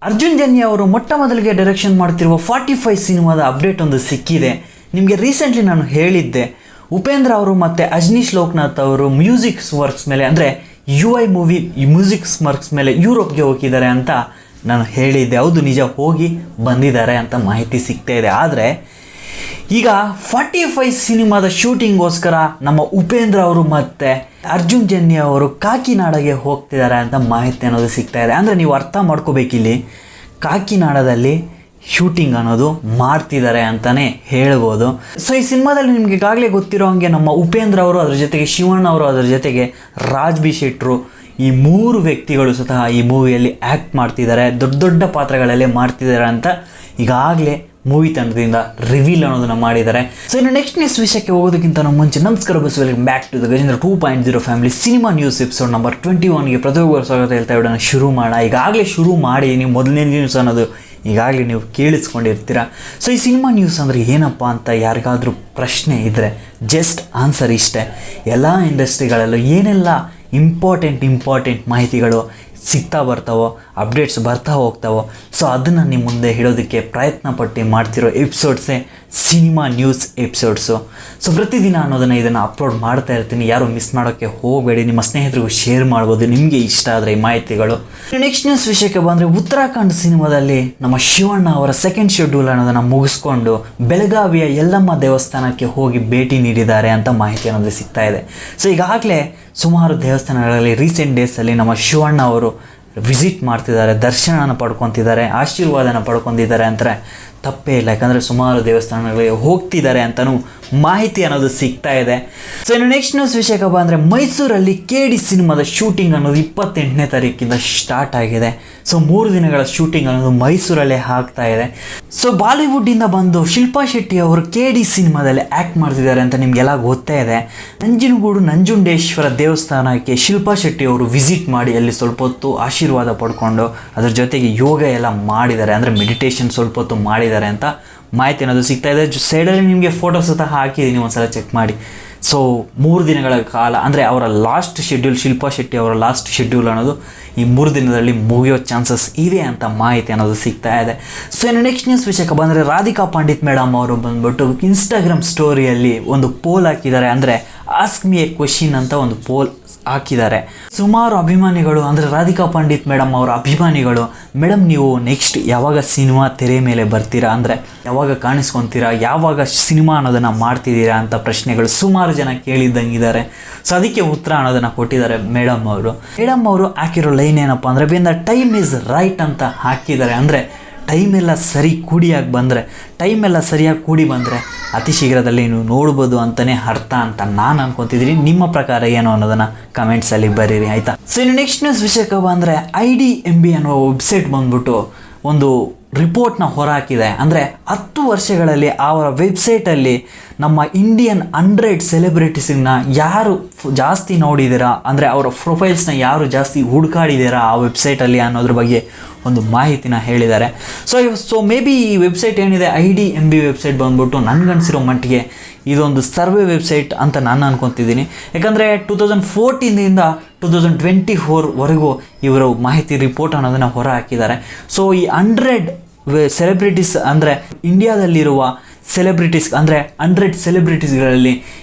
ಅರ್ಜುನ್ ಜನ್ಯ ಅವರು ಮೊಟ್ಟ ಮೊದಲಿಗೆ ಡೈರೆಕ್ಷನ್ ಮಾಡ್ತಿರುವ 45 ಸಿನಿಮಾದ ಅಪ್ಡೇಟ್ ಒಂದು ಸಿಕ್ಕಿದೆ. ನಿಮಗೆ ರೀಸೆಂಟ್ಲಿ ನಾನು ಹೇಳಿದ್ದೆ, ಉಪೇಂದ್ರ ಅವರು ಮತ್ತು ಅಜ್ನೀಶ್ ಲೋಕನಾಥ್ ಅವರು ಮ್ಯೂಸಿಕ್ಸ್ ವರ್ಕ್ಸ್ ಮೇಲೆ ಅಂದರೆ UI ಮೂವಿ ಮ್ಯೂಸಿಕ್ಸ್ ವರ್ಕ್ಸ್ ಮೇಲೆ ಯುರೋಪ್ಗೆ ಹೋಗಿದ್ದಾರೆ ಅಂತ ನಾನು ಹೇಳಿದ್ದೆ. ಹೌದು, ನಿಜ, ಹೋಗಿ ಬಂದಿದ್ದಾರೆ ಅಂತ ಮಾಹಿತಿ ಸಿಗ್ತಾ ಇದೆ. ಆದರೆ ಈಗ 45 ಸಿನಿಮಾದ ಶೂಟಿಂಗೋಸ್ಕರ ನಮ್ಮ ಉಪೇಂದ್ರ ಅವರು ಮತ್ತು ಅರ್ಜುನ್ ಜನ್ಯ ಅವರು ಕಾಕಿನಾಡಗೆ ಹೋಗ್ತಿದ್ದಾರೆ ಅಂತ ಮಾಹಿತಿ ಅನ್ನೋದು ಸಿಗ್ತಾ ಇದೆ. ಅಂದರೆ ನೀವು ಅರ್ಥ ಮಾಡ್ಕೋಬೇಕಿಲ್ಲಿ, ಕಾಕಿನಾಡದಲ್ಲಿ ಶೂಟಿಂಗ್ ಅನ್ನೋದು ಮಾಡ್ತಿದ್ದಾರೆ ಅಂತಲೇ ಹೇಳ್ಬೋದು. ಸೊ ಈ ಸಿನಿಮಾದಲ್ಲಿ ನಿಮ್ಗೆ ಈಗಾಗಲೇ ಗೊತ್ತಿರೋ ಹಾಗೆ ನಮ್ಮ ಉಪೇಂದ್ರ ಅವರು, ಅದ್ರ ಜೊತೆಗೆ ಶಿವಣ್ಣ ಅವರು, ಅದರ ಜೊತೆಗೆ ರಾಜ್ ಬಿ ಶೆಟ್ಟರು, ಈ 3 ವ್ಯಕ್ತಿಗಳು ಸ್ವತಃ ಈ ಮೂವಿಯಲ್ಲಿ ಆ್ಯಕ್ಟ್ ಮಾಡ್ತಿದ್ದಾರೆ, ದೊಡ್ಡ ದೊಡ್ಡ ಪಾತ್ರಗಳಲ್ಲೇ ಮಾಡ್ತಿದ್ದಾರೆ ಅಂತ ಈಗಾಗಲೇ ಮೂವಿ ತಂಡದಿಂದ ರಿವೀಲ್ ಅನ್ನೋದನ್ನು ಮಾಡಿದ್ದಾರೆ. ಸೊ ಇನ್ನು ನೆಕ್ಸ್ಟ್ ವಿಷಯಕ್ಕೆ ಹೋಗೋದಕ್ಕಿಂತ ಮುಂಚೆ ನಮಸ್ಕಾರ, welcome back to the Gajendra 2.0 family cinema news episode number 21ಗೆ ಪ್ರತಿಯೊಬ್ಬರು ಸ್ವಾಗತ ಹೇಳ್ತಾ ಇಡೋಣ. ಶುರು ಮಾಡೋಣ. ಈಗಾಗಲೇ ಶುರು ಮಾಡಿ ನೀವು ಮೊದಲನೇ ನ್ಯೂಸ್ ಅನ್ನೋದು ಈಗಾಗಲೇ ನೀವು ಕೇಳಿಸ್ಕೊಂಡಿರ್ತೀರ. ಸೊ ಈ ಸಿನಿಮಾ ನ್ಯೂಸ್ ಅಂದರೆ ಏನಪ್ಪ ಅಂತ ಯಾರಿಗಾದರೂ ಪ್ರಶ್ನೆ ಇದ್ದರೆ ಜಸ್ಟ್ ಆನ್ಸರ್ ಇಷ್ಟೇ. ಎಲ್ಲ ಇಂಡಸ್ಟ್ರಿಗಳಲ್ಲೂ ಏನೆಲ್ಲ ಇಂಪಾರ್ಟೆಂಟ್ ಮಾಹಿತಿಗಳು ಸಿಗ್ತಾ ಬರ್ತಾವೋ, ಅಪ್ಡೇಟ್ಸ್ ಬರ್ತಾ ಹೋಗ್ತಾವೋ, ಸೊ ಅದನ್ನು ನಿಮ್ಮ ಮುಂದೆ ಇಡೋದಕ್ಕೆ ಪ್ರಯತ್ನ ಪಟ್ಟು ಮಾಡ್ತಿರೋ ಎಪಿಸೋಡ್ಸೇ ಸಿನಿಮಾ ನ್ಯೂಸ್ ಎಪಿಸೋಡ್ಸು. ಸೊ ಪ್ರತಿದಿನ ಇದನ್ನು ಅಪ್ಲೋಡ್ ಮಾಡ್ತಾ ಇರ್ತೀನಿ. ಯಾರು ಮಿಸ್ ಮಾಡೋಕ್ಕೆ ಹೋಗಬೇಡಿ, ನಿಮ್ಮ ಸ್ನೇಹಿತರಿಗೂ ಶೇರ್ ಮಾಡ್ಬೋದು ನಿಮಗೆ ಇಷ್ಟ ಆದರೆ ಈ ಮಾಹಿತಿಗಳು. ನೆಕ್ಸ್ಟ್ ನ್ಯೂಸ್ ವಿಷಯಕ್ಕೆ ಬಂದರೆ, ಉತ್ತರಾಖಂಡ್ ಸಿನಿಮಾದಲ್ಲಿ ನಮ್ಮ ಶಿವಣ್ಣ ಅವರ ಸೆಕೆಂಡ್ ಶೆಡ್ಯೂಲ್ ಅನ್ನೋದನ್ನು ಮುಗಿಸ್ಕೊಂಡು ಬೆಳಗಾವಿಯ ಯಲ್ಲಮ್ಮ ದೇವಸ್ಥಾನಕ್ಕೆ ಹೋಗಿ ಭೇಟಿ ನೀಡಿದ್ದಾರೆ ಅಂತ ಮಾಹಿತಿ ಅನ್ನೋದು ಸಿಗ್ತಾ ಇದೆ. ಸೊ ಈಗಾಗಲೇ ಸುಮಾರು ದೇವಸ್ಥಾನಗಳಲ್ಲಿ ರೀಸೆಂಟ್ ಡೇಸಲ್ಲಿ ನಮ್ಮ ಶಿವಣ್ಣ ಅವರು ವಿಸಿಟ್ ಮಾಡ್ತಿದ್ದಾರೆ, ದರ್ಶನನ ಪಡ್ಕೊತಿದ್ದಾರೆ, ಆಶೀರ್ವಾದನ ಪಡ್ಕೊಂಡಿದ್ದಾರೆ ಅಂದರೆ ತಪ್ಪೇ ಇಲ್ಲ. ಯಾಕಂದರೆ ಸುಮಾರು ದೇವಸ್ಥಾನಗಳಿಗೆ ಹೋಗ್ತಿದ್ದಾರೆ ಅಂತಲೂ ಮಾಹಿತಿ ಅನ್ನೋದು ಸಿಗ್ತಾ ಇದೆ. ಸೊ ಇನ್ನು ನೆಕ್ಸ್ಟ್ ನ್ಯೂಸ್ ವಿಷಯಕ್ಕೆ ಬಂದರೆ, ಮೈಸೂರಲ್ಲಿ KD ಸಿನಿಮಾದ ಶೂಟಿಂಗ್ ಅನ್ನೋದು 28ನೇ ತಾರೀಕಿಂದ ಸ್ಟಾರ್ಟ್ ಆಗಿದೆ. ಸೊ 3 ದಿನಗಳ ಶೂಟಿಂಗ್ ಅನ್ನೋದು ಮೈಸೂರಲ್ಲೇ ಆಗ್ತಾ ಇದೆ. ಸೊ ಬಾಲಿವುಡ್ಡಿಂದ ಬಂದು ಶಿಲ್ಪಾ ಶೆಟ್ಟಿ ಅವರು KD ಸಿನಿಮಾದಲ್ಲಿ ಆ್ಯಕ್ಟ್ ಮಾಡ್ತಿದ್ದಾರೆ ಅಂತ ನಿಮಗೆಲ್ಲ ಗೊತ್ತೇ ಇದೆ. ನಂಜನಗೂಡು ನಂಜುಂಡೇಶ್ವರ ದೇವಸ್ಥಾನಕ್ಕೆ ಶಿಲ್ಪಾ ಶೆಟ್ಟಿ ಅವರು ವಿಸಿಟ್ ಮಾಡಿ ಅಲ್ಲಿ ಸ್ವಲ್ಪ ಹೊತ್ತು ಆಶೀರ್ವಾದ ಪಡ್ಕೊಂಡು ಅದ್ರ ಜೊತೆಗೆ ಯೋಗ ಎಲ್ಲ ಮಾಡಿದ್ದಾರೆ, ಅಂದರೆ ಮೆಡಿಟೇಷನ್ ಸ್ವಲ್ಪ ಹೊತ್ತು ಮಾಡಿದ್ದಾರೆ ಅಂತ ಮಾಹಿತಿ ಅನ್ನೋದು ಸಿಗ್ತಾ ಇದೆ. ಸೈಡಲ್ಲಿ ನಿಮಗೆ ಫೋಟೋ ಸಹ ಹಾಕಿದ್ದೀನಿ, ಒಂದ್ಸಲ ಚೆಕ್ ಮಾಡಿ. ಸೊ 3 ದಿನಗಳ ಕಾಲ ಅಂದರೆ ಅವರ ಲಾಸ್ಟ್ ಶೆಡ್ಯೂಲ್, ಶಿಲ್ಪಾ ಶೆಟ್ಟಿ ಅವರ ಲಾಸ್ಟ್ ಶೆಡ್ಯೂಲ್ ಅನ್ನೋದು ಈ 3 ದಿನದಲ್ಲಿ ಮುಗಿಯೋ ಚಾನ್ಸಸ್ ಇದೆ ಅಂತ ಮಾಹಿತಿ ಅನ್ನೋದು ಸಿಗ್ತಾ ಇದೆ. ಸೊ ಇನ್ನು ನೆಕ್ಸ್ಟ್ ನ್ಯೂಸ್ ವಿಷಯಕ್ಕೆ ಬಂದರೆ, ರಾಧಿಕಾ ಪಂಡಿತ್ ಮೇಡಮ್ ಅವರು ಬಂದ್ಬಿಟ್ಟು ಇನ್ಸ್ಟಾಗ್ರಾಮ್ ಸ್ಟೋರಿಯಲ್ಲಿ ಒಂದು ಪೋಲ್ ಹಾಕಿದ್ದಾರೆ. ಅಂದರೆ ಆಸ್ಕ್ ಮಿ ಎ ಕ್ವೆಶ್ಚನ್ ಅಂತ ಒಂದು ಪೋಲ್ ಹಾಕಿದ್ದಾರೆ. ಸುಮಾರು ಅಭಿಮಾನಿಗಳು, ಅಂದರೆ ರಾಧಿಕಾ ಪಂಡಿತ್ ಮೇಡಮ್ ಅವರ ಅಭಿಮಾನಿಗಳು, ಮೇಡಮ್ ನೀವು ನೆಕ್ಸ್ಟ್ ಯಾವಾಗ ಸಿನಿಮಾ ತೆರೆ ಮೇಲೆ ಬರ್ತೀರಾ, ಅಂದರೆ ಯಾವಾಗ ಕಾಣಿಸ್ಕೊತೀರಾ, ಯಾವಾಗ ಸಿನಿಮಾ ಅನ್ನೋದನ್ನು ಮಾಡ್ತಿದ್ದೀರಾ ಅಂತ ಪ್ರಶ್ನೆಗಳು ಸುಮಾರು ಜನ ಕೇಳಿದ್ದಂಗಿದ್ದಾರೆ. ಸೊ ಅದಕ್ಕೆ ಉತ್ತರ ಅನ್ನೋದನ್ನು ಕೊಟ್ಟಿದ್ದಾರೆ ಮೇಡಮ್ ಅವರು ಹಾಕಿರೋ ಲೈನ್ ಏನಪ್ಪ ಅಂದರೆ, when the time is right ಅಂತ ಹಾಕಿದ್ದಾರೆ. ಅಂದರೆ ಟೈಮೆಲ್ಲ ಸರಿಯಾಗಿ ಕೂಡಿ ಬಂದರೆ ಅತಿ ಶೀಘ್ರದಲ್ಲಿ ನೀವು ನೋಡ್ಬೋದು ಅಂತಲೇ ಅರ್ಥ ಅಂತ ನಾನು ಅನ್ಕೊತಿದ್ದೀನಿ. ನಿಮ್ಮ ಪ್ರಕಾರ ಏನು ಅನ್ನೋದನ್ನು ಕಮೆಂಟ್ಸಲ್ಲಿ ಬರೀರಿ, ಆಯಿತಾ. ಸೊ ಇನ್ನು ನೆಕ್ಸ್ಟ್ ನ್ಯೂಸ್ ವಿಷಯಕ್ಕೆ ಬಂದರೆ, IDMB ಅನ್ನೋ ವೆಬ್ಸೈಟ್ ಬಂದ್ಬಿಟ್ಟು ಒಂದು ರಿಪೋರ್ಟ್ನ ಹೊರಹಾಕಿದೆ. ಅಂದರೆ 10 ವರ್ಷಗಳಲ್ಲಿ ಅವರ ವೆಬ್ಸೈಟಲ್ಲಿ ನಮ್ಮ ಇಂಡಿಯನ್ 100 ಸೆಲೆಬ್ರಿಟೀಸನ್ನ ಯಾರು ಜಾಸ್ತಿ ನೋಡಿದ್ದೀರಾ, ಅಂದರೆ ಅವರ ಪ್ರೊಫೈಲ್ಸ್ನ ಯಾರು ಜಾಸ್ತಿ ಹುಡುಕಾಡಿದ್ದೀರಾ ಆ ವೆಬ್ಸೈಟಲ್ಲಿ ಅನ್ನೋದ್ರ ಬಗ್ಗೆ ಒಂದು ಮಾಹಿತಿನ ಹೇಳಿದ್ದಾರೆ. ಸೊ ಮೇ ಬಿ ಈ ವೆಬ್ಸೈಟ್ ಏನಿದೆ IDMB ವೆಬ್ಸೈಟ್ ಬಂದ್ಬಿಟ್ಟು ನನಗನ್ಸಿರೋ ಮಟ್ಟಿಗೆ ಇದೊಂದು ಸರ್ವೆ ವೆಬ್ಸೈಟ್ ಅಂತ ನಾನು ಅನ್ಕೊತಿದ್ದೀನಿ. ಯಾಕಂದರೆ 2014ದಿಂದ 2024ವರೆಗೂ ಇವರು ಮಾಹಿತಿ ರಿಪೋರ್ಟ್ ಅನ್ನೋದನ್ನು ಹೊರ ಹಾಕಿದ್ದಾರೆ. ಸೊ ಈ 100 ಸೆಲೆಬ್ರಿಟೀಸ್ ಅಂದರೆ ಇಂಡಿಯಾದಲ್ಲಿರುವ ಸೆಲೆಬ್ರಿಟೀಸ್, ಅಂದರೆ 100 ಸೆಲೆಬ್ರಿಟೀಸ್ಗಳಲ್ಲಿ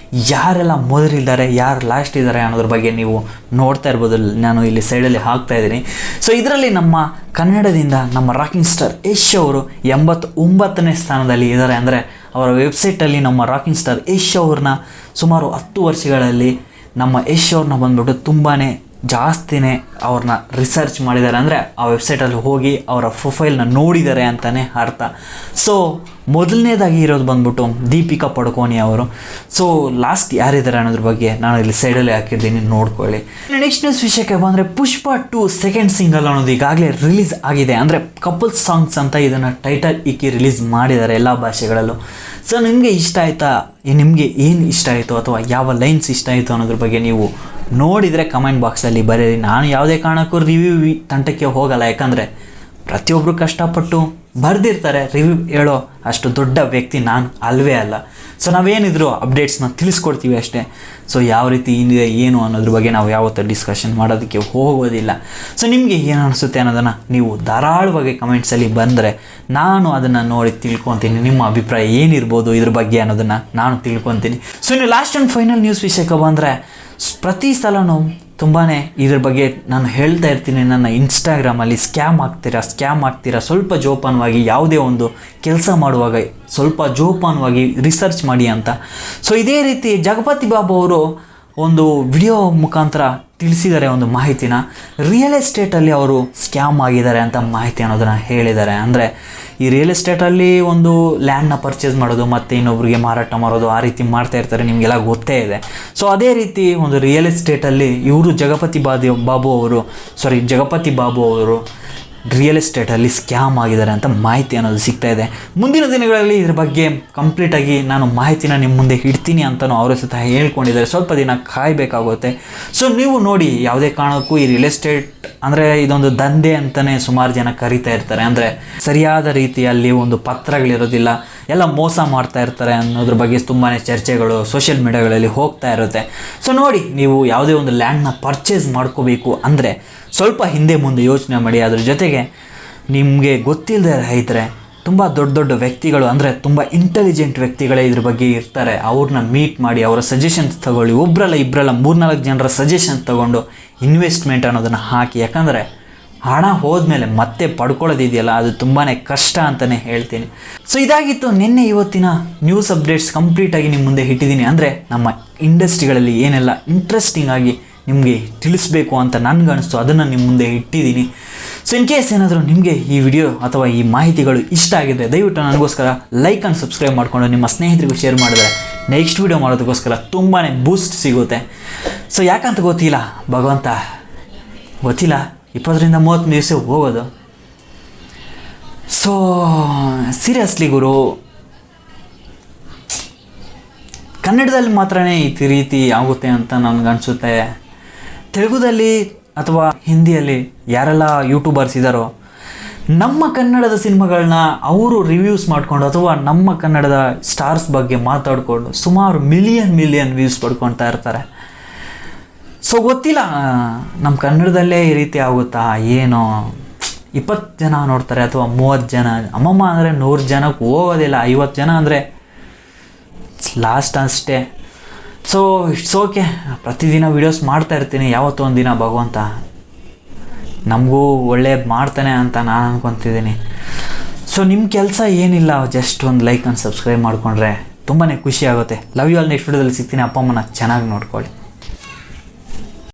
ಯಾರೆಲ್ಲ ಮೊದಲಿದ್ದಾರೆ, ಯಾರು ಲಾಸ್ಟ್ ಇದ್ದಾರೆ ಅನ್ನೋದ್ರ ಬಗ್ಗೆ ನೀವು ನೋಡ್ತಾ ಇರ್ಬೋದು. ನಾನು ಇಲ್ಲಿ ಸೈಡಲ್ಲಿ ಹಾಕ್ತಾ ಇದ್ದೀನಿ. ಸೊ ಇದರಲ್ಲಿ ನಮ್ಮ ಕನ್ನಡದಿಂದ ನಮ್ಮ ರಾಕಿಂಗ್ ಸ್ಟಾರ್ ಯಶ್ ಅವರು 89ನೇ ಸ್ಥಾನದಲ್ಲಿ ಇದ್ದಾರೆ. ಅಂದರೆ ಅವರ ವೆಬ್ಸೈಟಲ್ಲಿ ನಮ್ಮ ರಾಕಿಂಗ್ ಸ್ಟಾರ್ ಯಶ್ ಅವ್ರನ್ನ ಸುಮಾರು 10 ವರ್ಷಗಳಲ್ಲಿ ನಮ್ಮ ಯಶ್ ಅವ್ರನ್ನ ಬಂದ್ಬಿಟ್ಟು ತುಂಬಾ ಜಾಸ್ತಿನೇ ಅವ್ರನ್ನ ರಿಸರ್ಚ್ ಮಾಡಿದ್ದಾರೆ. ಅಂದರೆ ಆ ವೆಬ್ಸೈಟಲ್ಲಿ ಹೋಗಿ ಅವರ ಪ್ರೊಫೈಲ್ನ ನೋಡಿದ್ದಾರೆ ಅಂತಲೇ ಅರ್ಥ. ಸೊ ಮೊದಲನೇದಾಗಿ ಇರೋದು ಬಂದ್ಬಿಟ್ಟು ದೀಪಿಕಾ ಪಡುಕೋಣೆ ಅವರು. ಸೊ ಲಾಸ್ಟ್ ಯಾರಿದ್ದಾರೆ ಅನ್ನೋದ್ರ ಬಗ್ಗೆ ನಾನು ಇಲ್ಲಿ ಸೈಡಲ್ಲಿ ಹಾಕಿದ್ದೀನಿ, ನೋಡ್ಕೊಳ್ಳಿ. ನೆಕ್ಸ್ಟ್ ನ್ಯೂಸ್ ವಿಷಯಕ್ಕೆ ಬಂದರೆ, ಪುಷ್ಪ 2 ಸೆಕೆಂಡ್ ಸಿಂಗಲ್ ಅನ್ನೋದು ಈಗಾಗಲೇ ರಿಲೀಸ್ ಆಗಿದೆ. ಅಂದರೆ ಕಪಲ್ ಸಾಂಗ್ಸ್ ಅಂತ ಇದನ್ನು ಟೈಟಲ್ ಇಕ್ಕಿ ರಿಲೀಸ್ ಮಾಡಿದ್ದಾರೆ ಎಲ್ಲ ಭಾಷೆಗಳಲ್ಲೂ. ಸೊ ನಿಮಗೆ ಇಷ್ಟ ಆಯಿತಾ, ನಿಮಗೆ ಏನು ಇಷ್ಟ ಆಯಿತು ಅಥವಾ ಯಾವ ಲೈನ್ಸ್ ಇಷ್ಟ ಆಯಿತು ಅನ್ನೋದ್ರ ಬಗ್ಗೆ ನೀವು ನೋಡಿದರೆ ಕಮೆಂಟ್ ಬಾಕ್ಸಲ್ಲಿ ಬರೀರಿ. ನಾನು ಯಾವುದೇ ಕಾರಣಕ್ಕೂ ರಿವ್ಯೂ ತಂಟಕ್ಕೆ ಹೋಗಲ್ಲ, ಯಾಕಂದರೆ ಪ್ರತಿಯೊಬ್ಬರು ಕಷ್ಟಪಟ್ಟು ಬರೆದಿರ್ತಾರೆ, ರಿವ್ಯೂ ಹೇಳೋ ಅಷ್ಟು ದೊಡ್ಡ ವ್ಯಕ್ತಿ ನಾನು ಅಲ್ವೇ ಅಲ್ಲ. ಸೊ ನಾವೇನಿದ್ರು ಅಪ್ಡೇಟ್ಸ್ನ ತಿಳಿಸ್ಕೊಡ್ತೀವಿ ಅಷ್ಟೇ. ಸೊ ಯಾವ ರೀತಿ ಏನಿದೆ ಏನು ಅನ್ನೋದ್ರ ಬಗ್ಗೆ ನಾವು ಯಾವತ್ತೂ ಡಿಸ್ಕಷನ್ ಮಾಡೋದಕ್ಕೆ ಹೋಗೋದಿಲ್ಲ. ಸೊ ನಿಮಗೆ ಏನು ಅನಿಸುತ್ತೆ ಅನ್ನೋದನ್ನು ನೀವು ಧಾರಾಳವಾಗಿ ಕಮೆಂಟ್ಸಲ್ಲಿ ಬಂದರೆ ನಾನು ಅದನ್ನು ನೋಡಿ ತಿಳ್ಕೊತೀನಿ. ನಿಮ್ಮ ಅಭಿಪ್ರಾಯ ಏನಿರ್ಬೋದು ಇದ್ರ ಬಗ್ಗೆ ಅನ್ನೋದನ್ನು ನಾನು ತಿಳ್ಕೊತೀನಿ. ಸೊ ಇನ್ನು ಲಾಸ್ಟ್ ಆ್ಯಂಡ್ ಫೈನಲ್ ನ್ಯೂಸ್ ವಿಷಯಕ್ಕೆ ಬಂದರೆ, ಪ್ರತಿ ಸಲನೂ ತುಂಬಾ ಇದ್ರ ಬಗ್ಗೆ ನಾನು ಹೇಳ್ತಾ ಇರ್ತೀನಿ, ನನ್ನ ಇನ್ಸ್ಟಾಗ್ರಾಮಲ್ಲಿ ಸ್ಕ್ಯಾಮ್ ಆಗ್ತೀರಾ, ಸ್ವಲ್ಪ ಜೋಪಾನವಾಗಿ ಯಾವುದೇ ಒಂದು ಕೆಲಸ ಮಾಡುವಾಗ ಸ್ವಲ್ಪ ಜೋಪಾನವಾಗಿ ರಿಸರ್ಚ್ ಮಾಡಿ ಅಂತ. ಸೊ ಇದೇ ರೀತಿ ಜಗಪತಿ ಬಾಬು ಅವರು ಒಂದು ವಿಡಿಯೋ ಮುಖಾಂತರ ತಿಳಿಸಿದ್ದಾರೆ ಒಂದು ಮಾಹಿತಿನ. ರಿಯಲ್ ಎಸ್ಟೇಟಲ್ಲಿ ಅವರು ಸ್ಕ್ಯಾಮ್ ಆಗಿದ್ದಾರೆ ಅಂತ ಮಾಹಿತಿ ಅನ್ನೋದನ್ನು ಹೇಳಿದ್ದಾರೆ. ಅಂದರೆ ಈ ರಿಯಲ್ ಎಸ್ಟೇಟಲ್ಲಿ ಒಂದು ಲ್ಯಾಂಡ್ನ ಪರ್ಚೇಸ್ ಮಾಡೋದು ಮತ್ತು ಇನ್ನೊಬ್ರಿಗೆ ಮಾರಾಟ ಮಾಡೋದು, ಆ ರೀತಿ ಮಾಡ್ತಾ ಇರ್ತಾರೆ, ನಿಮಗೆಲ್ಲ ಗೊತ್ತೇ ಇದೆ. ಸೊ ಅದೇ ರೀತಿ ಒಂದು ರಿಯಲ್ ಎಸ್ಟೇಟಲ್ಲಿ ಇವರು ಜಗಪತಿ ಬಾಬು ಅವರು ರಿಯಲ್ ಎಸ್ಟೇಟಲ್ಲಿ ಸ್ಕ್ಯಾಮ್ ಆಗಿದ್ದಾರೆ ಅಂತ ಮಾಹಿತಿ ಅನ್ನೋದು ಸಿಗ್ತಾ ಇದೆ. ಮುಂದಿನ ದಿನಗಳಲ್ಲಿ ಇದ್ರ ಬಗ್ಗೆ ಕಂಪ್ಲೀಟಾಗಿ ನಾನು ಮಾಹಿತಿನ ನಿಮ್ಮ ಮುಂದೆ ಇಡ್ತೀನಿ ಅಂತಲೂ ಅವರ ಸಹ ಹೇಳ್ಕೊಂಡಿದ್ದಾರೆ. ಸ್ವಲ್ಪ ದಿನ ಕಾಯಬೇಕಾಗುತ್ತೆ. ಸೊ ನೀವು ನೋಡಿ, ಯಾವುದೇ ಕಾರಣಕ್ಕೂ ಈ ರಿಯಲ್ ಎಸ್ಟೇಟ್ ಅಂದರೆ ಇದೊಂದು ದಂಧೆ ಅಂತಲೇ ಸುಮಾರು ಜನ ಕರಿತಾ ಇರ್ತಾರೆ. ಅಂದರೆ ಸರಿಯಾದ ರೀತಿಯಲ್ಲಿ ಒಂದು ಪತ್ರಗಳಿರೋದಿಲ್ಲ, ಎಲ್ಲ ಮೋಸ ಮಾಡ್ತಾ ಇರ್ತಾರೆ ಅನ್ನೋದ್ರ ಬಗ್ಗೆ ತುಂಬಾ ಚರ್ಚೆಗಳು ಸೋಷಿಯಲ್ ಮೀಡಿಯಾಗಳಲ್ಲಿ ಹೋಗ್ತಾ ಇರುತ್ತೆ. ಸೊ ನೋಡಿ, ನೀವು ಯಾವುದೇ ಒಂದು ಲ್ಯಾಂಡ್ನ ಪರ್ಚೇಸ್ ಮಾಡ್ಕೋಬೇಕು ಅಂದರೆ ಸ್ವಲ್ಪ ಹಿಂದೆ ಮುಂದೆ ಯೋಚನೆ ಮಾಡಿ. ಅದ್ರ ಜೊತೆಗೆ ನಿಮಗೆ ಗೊತ್ತಿಲ್ಲದೆ ರೈತರೆ ತುಂಬ ದೊಡ್ಡ ವ್ಯಕ್ತಿಗಳು, ಅಂದರೆ ತುಂಬ ಇಂಟೆಲಿಜೆಂಟ್ ವ್ಯಕ್ತಿಗಳೇ ಇದ್ರ ಬಗ್ಗೆ ಇರ್ತಾರೆ, ಅವ್ರನ್ನ ಮೀಟ್ ಮಾಡಿ ಅವರ ಸಜೆಷನ್ಸ್ ತಗೊಳ್ಳಿ. ಒಬ್ಬರಲ್ಲ 3-4 ಜನರ ಸಜೆಷನ್ಸ್ ತೊಗೊಂಡು ಇನ್ವೆಸ್ಟ್ಮೆಂಟ್ ಅನ್ನೋದನ್ನು ಹಾಕಿ. ಯಾಕಂದರೆ ಹಣ ಹೋದ್ಮೇಲೆ ಮತ್ತೆ ಪಡ್ಕೊಳ್ಳೋದಿದೆಯಲ್ಲ, ಅದು ತುಂಬಾ ಕಷ್ಟ ಅಂತಲೇ ಹೇಳ್ತೀನಿ. ಸೊ ಇದಾಗಿತ್ತು ನಿನ್ನೆ ಇವತ್ತಿನ ನ್ಯೂಸ್ ಅಪ್ಡೇಟ್ಸ್. ಕಂಪ್ಲೀಟಾಗಿ ನಿಮ್ಮ ಮುಂದೆ ಇಟ್ಟಿದ್ದೀನಿ. ಅಂದರೆ ನಮ್ಮ ಇಂಡಸ್ಟ್ರಿಗಳಲ್ಲಿ ಏನೆಲ್ಲ ಇಂಟ್ರೆಸ್ಟಿಂಗ್ ಆಗಿ ನಿಮಗೆ ತಿಳಿಸ್ಬೇಕು ಅಂತ ನನಗನ್ನಿಸ್ತು, ಅದನ್ನು ನಿಮ್ಮ ಮುಂದೆ ಇಟ್ಟಿದ್ದೀನಿ. ಸೊ ಇನ್ ಕೇಸ್ ಏನಾದರೂ ನಿಮಗೆ ಈ ವಿಡಿಯೋ ಅಥವಾ ಈ ಮಾಹಿತಿಗಳು ಇಷ್ಟ ಆಗಿದ್ದರೆ ದಯವಿಟ್ಟು ನನಗೋಸ್ಕರ ಲೈಕ್ ಆ್ಯಂಡ್ ಸಬ್ಸ್ಕ್ರೈಬ್ ಮಾಡಿಕೊಂಡು ನಿಮ್ಮ ಸ್ನೇಹಿತರಿಗೂ ಶೇರ್ ಮಾಡಿದ್ರೆ ನೆಕ್ಸ್ಟ್ ವಿಡಿಯೋ ಮಾಡೋದಕ್ಕೋಸ್ಕರ ತುಂಬಾ ಬೂಸ್ಟ್ ಸಿಗುತ್ತೆ. ಸೊ ಯಾಕಂತ ಗೊತ್ತಿಲ್ಲ, ಭಗವಂತ ಗೊತ್ತಿಲ್ಲ, 20-30 ದಿವಸ ಹೋಗೋದು. ಸೊ ಸೀರಿಯಸ್ಲಿ ಗುರು, ಕನ್ನಡದಲ್ಲಿ ಮಾತ್ರನೇ ಈ ರೀತಿ ಆಗುತ್ತೆ ಅಂತ ನನಗನ್ಸುತ್ತೆ. ತೆಲುಗುದಲ್ಲಿ ಅಥವಾ ಹಿಂದಿಯಲ್ಲಿ ಯಾರೆಲ್ಲ ಯೂಟ್ಯೂಬರ್ಸ್ ಇದ್ದಾರೋ, ನಮ್ಮ ಕನ್ನಡದ ಸಿನಿಮಾಗಳನ್ನ ಅವರು ರಿವ್ಯೂಸ್ ಮಾಡಿಕೊಂಡು ಅಥವಾ ನಮ್ಮ ಕನ್ನಡದ ಸ್ಟಾರ್ಸ್ ಬಗ್ಗೆ ಮಾತಾಡಿಕೊಂಡು ಸುಮಾರು ಮಿಲಿಯನ್ ವ್ಯೂಸ್ ಪಡ್ಕೊಳ್ತಾ ಇರ್ತಾರೆ. ಸೊ ಗೊತ್ತಿಲ್ಲ, ನಮ್ಮ ಕನ್ನಡದಲ್ಲೇ ಈ ರೀತಿ ಆಗುತ್ತಾ ಏನೋ. 20 ಜನ ನೋಡ್ತಾರೆ ಅಥವಾ 30 ಜನ, ಅಮ್ಮಮ್ಮ ಅಂದರೆ 100 ಜನಕ್ಕೆ ಹೋಗೋದಿಲ್ಲ, 50 ಜನ ಅಂದರೆ ಲಾಸ್ಟ್ ಅಷ್ಟೇ. ಸೊ ಇಟ್ಸ್ ಓಕೆ, ಪ್ರತಿದಿನ ವೀಡಿಯೋಸ್ ಮಾಡ್ತಾ ಇರ್ತೀನಿ. ಯಾವತ್ತೋ ಒಂದು ದಿನ ಭಗವಂತ ನಮಗೂ ಒಳ್ಳೆಯದು ಮಾಡ್ತಾನೆ ಅಂತ ನಾನು ಅಂದ್ಕೊತಿದ್ದೀನಿ. ಸೊ ನಿಮ್ಮ ಕೆಲಸ ಏನಿಲ್ಲ, ಜಸ್ಟ್ ಒಂದು ಲೈಕ್ ಆ್ಯಂಡ್ ಸಬ್ಸ್ಕ್ರೈಬ್ ಮಾಡಿಕೊಂಡ್ರೆ ತುಂಬಾ ಖುಷಿ ಆಗುತ್ತೆ. Love you all. ನೆಕ್ಸ್ಟ್ ವಿಡಿಯೋದಲ್ಲಿ ಸಿಗ್ತೀನಿ. ಅಪ್ಪ ಅಮ್ಮನ ಚೆನ್ನಾಗಿ ನೋಡ್ಕೊಳ್ಳಿ.